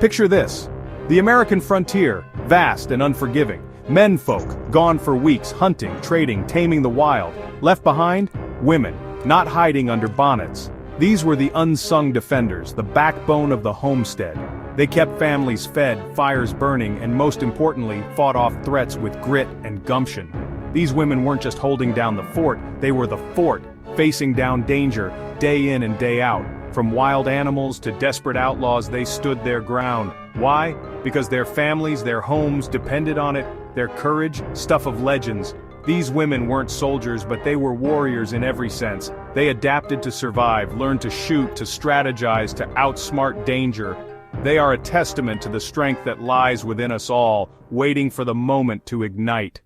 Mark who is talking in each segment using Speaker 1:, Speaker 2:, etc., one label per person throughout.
Speaker 1: Picture this. The American frontier, vast and unforgiving. Menfolk, gone for weeks, hunting, trading, taming the wild. Left behind, women, not hiding under bonnets. These were the unsung defenders, the backbone of the homestead. They kept families fed, fires burning, and most importantly, fought off threats with grit and gumption. These women weren't just holding down the fort, they were the fort, facing down danger, day in and day out. From wild animals to desperate outlaws, they stood their ground. Why? Because their families, their homes depended on it, their courage, stuff of legends. These women weren't soldiers, but they were warriors in every sense. They adapted to survive, learned to shoot, to strategize, to outsmart danger. They are a testament to the strength that lies within us all, waiting for the moment to ignite.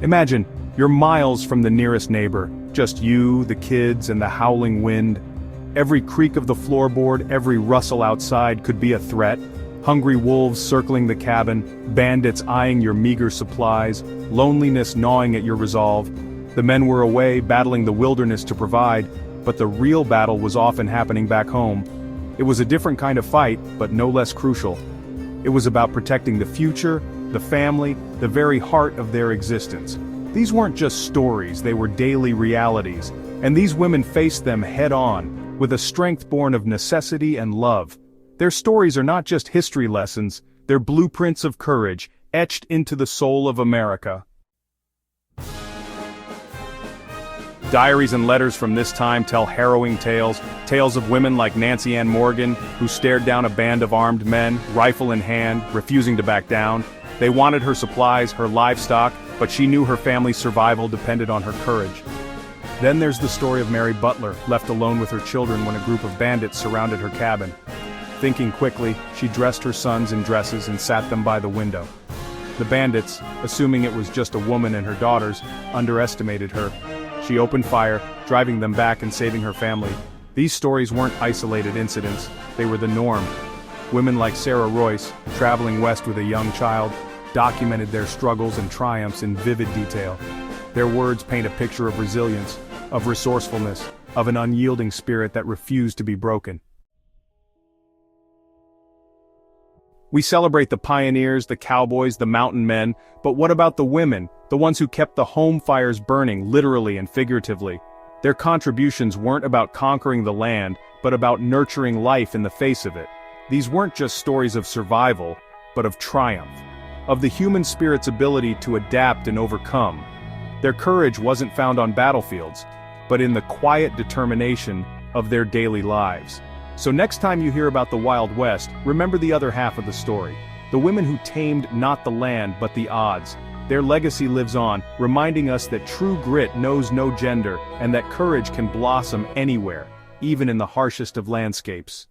Speaker 1: Imagine, you're miles from the nearest neighbor, just you, the kids, and the howling wind. Every creak of the floorboard, every rustle outside could be a threat. Hungry wolves circling the cabin, bandits eyeing your meager supplies, loneliness gnawing at your resolve. The men were away, battling the wilderness to provide, but the real battle was often happening back home. It was a different kind of fight, but no less crucial. It was about protecting the future, the family, the very heart of their existence. These weren't just stories, they were daily realities, and these women faced them head-on, with a strength born of necessity and love. Their stories are not just history lessons, they're blueprints of courage, etched into the soul of America. Diaries and letters from this time tell harrowing tales of women like Nancy Ann Morgan, who stared down a band of armed men, rifle in hand, refusing to back down. They wanted her supplies, her livestock, but she knew her family's survival depended on her courage. Then there's the story of Mary Butler, left alone with her children when a group of bandits surrounded her cabin. Thinking quickly, she dressed her sons in dresses and sat them by the window. The bandits, assuming it was just a woman and her daughters, underestimated her. She opened fire, driving them back and saving her family. These stories weren't isolated incidents, they were the norm. Women like Sarah Royce, traveling west with a young child, documented their struggles and triumphs in vivid detail. Their words paint a picture of resilience, of resourcefulness, of an unyielding spirit that refused to be broken. We celebrate the pioneers, the cowboys, the mountain men, but what about the women, the ones who kept the home fires burning, literally and figuratively? Their contributions weren't about conquering the land, but about nurturing life in the face of it. These weren't just stories of survival, but of triumph, of the human spirit's ability to adapt and overcome. Their courage wasn't found on battlefields, but in the quiet determination of their daily lives. So next time you hear about the Wild West, remember the other half of the story. The women who tamed not the land but the odds. Their legacy lives on, reminding us that true grit knows no gender and that courage can blossom anywhere, even in the harshest of landscapes.